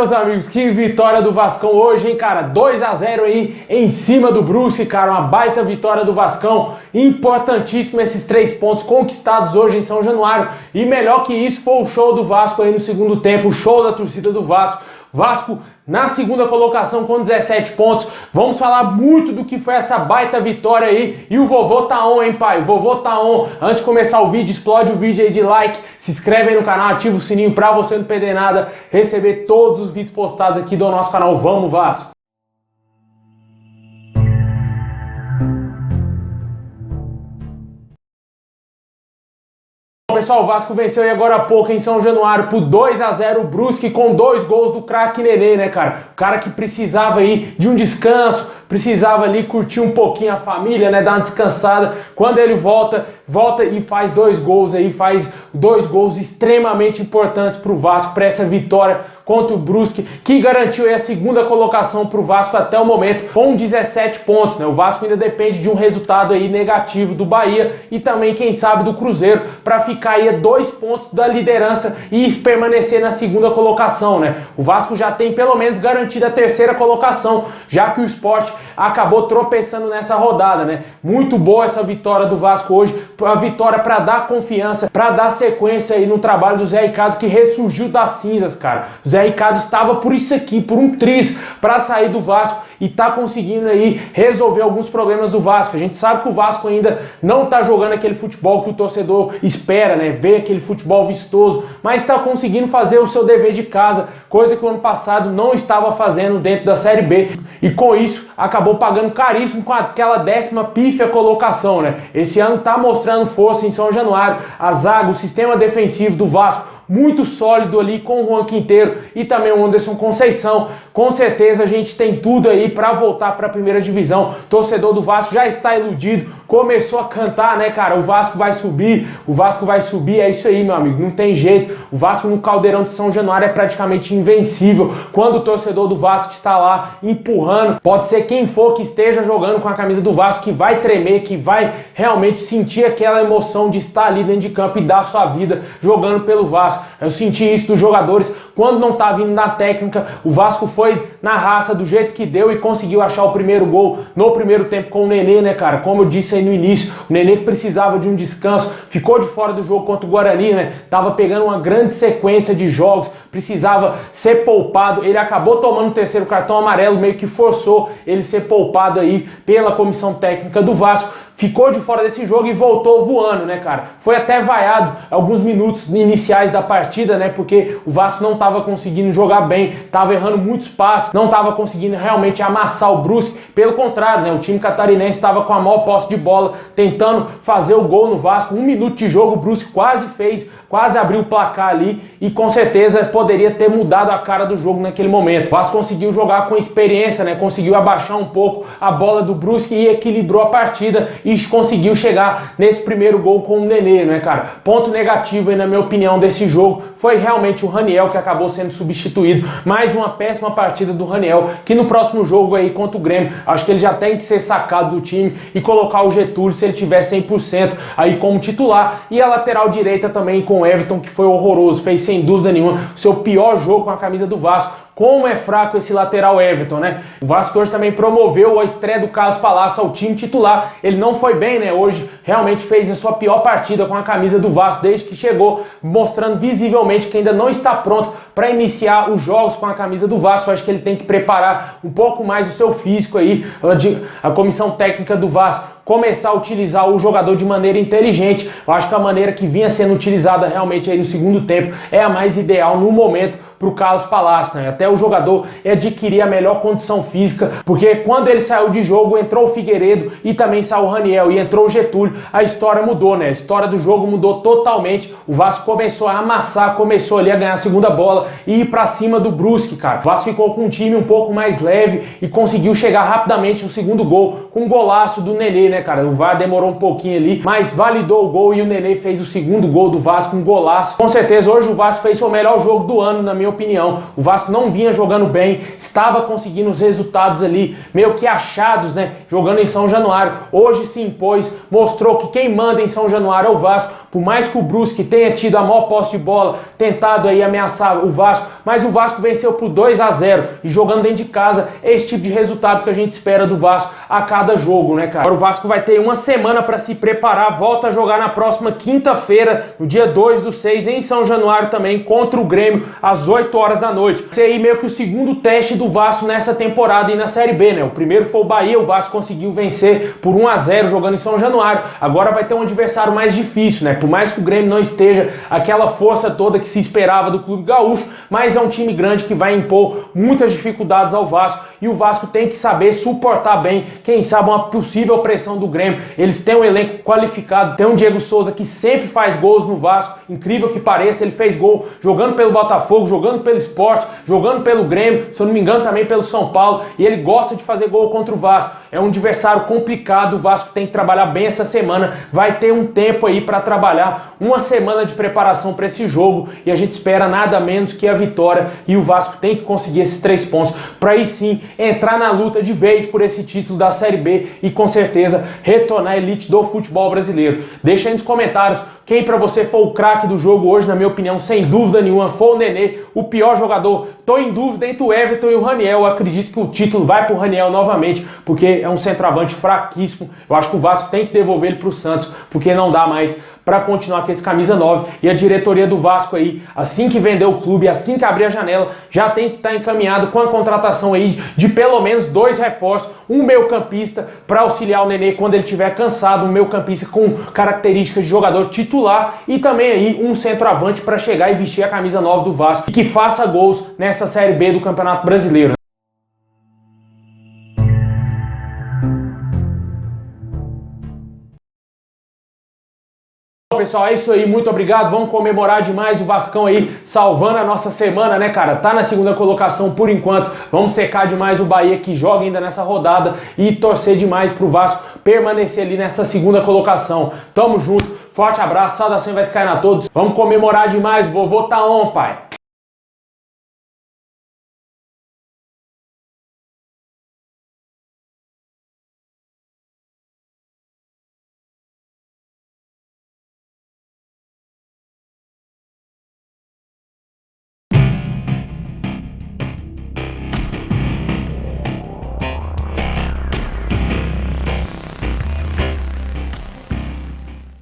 meus amigos, que vitória do Vascão hoje, hein, cara? 2-0 aí em cima do Brusque, cara, uma baita vitória do Vascão, importantíssimo esses 3 pontos conquistados hoje em São Januário, e melhor que isso foi o show do Vasco aí no segundo tempo, o show da torcida do Vasco. Vasco na segunda colocação com 17 pontos. Vamos falar muito do que foi essa baita vitória aí. E o vovô tá on, hein, pai? O vovô tá on. Antes de começar o vídeo, explode o vídeo aí de like. Se inscreve aí no canal, ativa o sininho pra você não perder nada. Receber todos os vídeos postados aqui do nosso canal. Vamos, Vasco! Pessoal, o Vasco venceu aí agora há pouco em São Januário por 2-0 o Brusque com 2 gols do craque Nenê, né, cara? O cara que precisava aí de um descanso, precisava ali curtir um pouquinho a família, né, dar uma descansada. Quando ele volta e faz 2 gols aí, faz 2 gols extremamente importantes pro Vasco, para essa vitória contra o Brusque, que garantiu aí a segunda colocação pro Vasco até o momento, com 17 pontos, né? O Vasco ainda depende de um resultado aí negativo do Bahia e também, quem sabe, do Cruzeiro, para ficar aí a 2 pontos da liderança e permanecer na segunda colocação, né? O Vasco já tem pelo menos garantida a terceira colocação, já que o Sport acabou tropeçando nessa rodada, né? Muito boa essa vitória do Vasco hoje, a vitória para dar confiança, para dar sequência aí no trabalho do Zé Ricardo, que ressurgiu das cinzas, cara. O Zé Ricardo estava por isso aqui, por um triz para sair do Vasco e tá conseguindo aí resolver alguns problemas do Vasco. A gente sabe que o Vasco ainda não tá jogando aquele futebol que o torcedor espera, né? Ver aquele futebol vistoso, mas tá conseguindo fazer o seu dever de casa, coisa que o ano passado não estava fazendo dentro da Série B. E com isso acabou pagando caríssimo com aquela 10ª pífia colocação, né? Esse ano tá mostrando força em São Januário. A zaga, o sistema defensivo do Vasco muito sólido ali com o Juan Quinteiro e também o Anderson Conceição. Com certeza a gente tem tudo aí para voltar para a primeira divisão. Torcedor do Vasco já está iludido, começou a cantar, né, cara? O Vasco vai subir, o Vasco vai subir, é isso aí, meu amigo, não tem jeito. O Vasco no Caldeirão de São Januário é praticamente invencível. Quando o torcedor do Vasco está lá empurrando, pode ser quem for que esteja jogando com a camisa do Vasco que vai tremer, que vai realmente sentir aquela emoção de estar ali dentro de campo e dar sua vida jogando pelo Vasco. Eu senti isso dos jogadores quando não tá vindo na técnica. O Vasco foi na raça do jeito que deu e conseguiu achar o primeiro gol no primeiro tempo com o Nenê, né, cara? Como eu disse aí no início, o Nenê que precisava de um descanso, ficou de fora do jogo contra o Guarani, né? Tava pegando uma grande sequência de jogos, precisava ser poupado. Ele acabou tomando o terceiro cartão amarelo, meio que forçou ele ser poupado aí pela comissão técnica do Vasco. Ficou de fora desse jogo e voltou voando, né, cara? Foi até vaiado alguns minutos iniciais da partida, né? Porque o Vasco não estava conseguindo jogar bem, estava errando muitos passes, não estava conseguindo realmente amassar o Brusque. Pelo contrário, né? O time catarinense estava com a maior posse de bola, tentando fazer o gol no Vasco. 1 minuto de jogo, o Brusque quase fez, quase abriu o placar ali e com certeza poderia ter mudado a cara do jogo naquele momento. O Vasco conseguiu jogar com experiência, né? Conseguiu abaixar um pouco a bola do Brusque e equilibrou a partida e conseguiu chegar nesse primeiro gol com o Nenê, né, cara? Ponto negativo aí, na minha opinião, desse jogo foi realmente o Raniel, que acabou sendo substituído. Mais uma péssima partida do Raniel, que no próximo jogo aí contra o Grêmio, acho que ele já tem que ser sacado do time e colocar o Getúlio, se ele tiver 100% aí como titular. E a lateral direita também com o Everton, que foi horroroso, fez sem dúvida nenhuma o seu pior jogo com a camisa do Vasco. Como é fraco esse lateral Everton, né? O Vasco hoje também promoveu a estreia do Carlos Palácio ao time titular. Ele não foi bem, né? Hoje realmente fez a sua pior partida com a camisa do Vasco desde que chegou, mostrando visivelmente que ainda não está pronto para iniciar os jogos com a camisa do Vasco. Eu acho que ele tem que preparar um pouco mais o seu físico aí. A comissão técnica do Vasco começar a utilizar o jogador de maneira inteligente. Eu acho que a maneira que vinha sendo utilizada realmente aí no segundo tempo é a mais ideal no momento para o Carlos Palácio, né? Até o jogador adquirir a melhor condição física, porque quando ele saiu de jogo, entrou o Figueiredo e também saiu o Raniel e entrou o Getúlio, a história mudou, né? A história do jogo mudou totalmente. O Vasco começou a amassar, começou ali a ganhar a segunda bola e ir para cima do Brusque, cara. O Vasco ficou com um time um pouco mais leve e conseguiu chegar rapidamente no segundo gol, com um golaço do Nenê, né, cara? O VAR demorou um pouquinho ali, mas validou o gol e o Nenê fez o segundo gol do Vasco, um golaço. Com certeza hoje o Vasco fez o melhor jogo do ano, na minha opinião. O Vasco não vinha jogando bem, estava conseguindo os resultados ali, meio que achados, né? Jogando em São Januário. Hoje se impôs, mostrou que quem manda em São Januário é o Vasco. Por mais que o Brusque tenha tido a maior posse de bola, tentado aí ameaçar o Vasco, mas o Vasco venceu por 2-0 e jogando dentro de casa, é esse tipo de resultado que a gente espera do Vasco a cada jogo, né, cara? Agora o Vasco vai ter uma semana para se preparar, volta a jogar na próxima quinta-feira, no dia 2/6, em São Januário também, contra o Grêmio, às 8 horas da noite. Esse aí meio que o segundo teste do Vasco nessa temporada e na Série B, né? O primeiro foi o Bahia, o Vasco conseguiu vencer por 1-0 jogando em São Januário. Agora vai ter um adversário mais difícil, né? Por mais que o Grêmio não esteja aquela força toda que se esperava do Clube Gaúcho, mas é um time grande que vai impor muitas dificuldades ao Vasco e o Vasco tem que saber suportar bem, quem sabe, uma possível pressão do Grêmio. Eles têm um elenco qualificado, tem um Diego Souza que sempre faz gols no Vasco, incrível que pareça, ele fez gol jogando pelo Botafogo, jogando pelo Sport, jogando pelo Grêmio, se eu não me engano também pelo São Paulo, e ele gosta de fazer gol contra o Vasco. É um adversário complicado, o Vasco tem que trabalhar bem essa semana, vai ter um tempo aí para trabalhar, uma semana de preparação para esse jogo e a gente espera nada menos que a vitória e o Vasco tem que conseguir esses 3 pontos para aí sim entrar na luta de vez por esse título da Série B e com certeza retornar à elite do futebol brasileiro. Deixa aí nos comentários quem para você foi o craque do jogo hoje, na minha opinião, sem dúvida nenhuma, foi o Nenê, o pior jogador. Tô em dúvida entre o Everton e o Raniel. Eu acredito que o título vai pro Raniel novamente, porque é um centroavante fraquíssimo. Eu acho que o Vasco tem que devolver ele pro Santos, porque não dá mais para continuar com esse camisa 9. E a diretoria do Vasco aí, assim que vender o clube, assim que abrir a janela, já tem que estar encaminhado com a contratação aí de pelo menos 2 reforços, um meio-campista para auxiliar o Nenê quando ele estiver cansado, um meio-campista com características de jogador titular e também aí um centroavante para chegar e vestir a camisa 9 do Vasco e que faça gols nessa Série B do Campeonato Brasileiro. Pessoal, é isso aí, muito obrigado, vamos comemorar demais o Vascão aí, salvando a nossa semana, né, cara? Tá na segunda colocação por enquanto, vamos secar demais o Bahia que joga ainda nessa rodada e torcer demais pro Vasco permanecer ali nessa segunda colocação. Tamo junto, forte abraço, saudações vascaína a todos, vamos comemorar demais, vovô tá on, pai!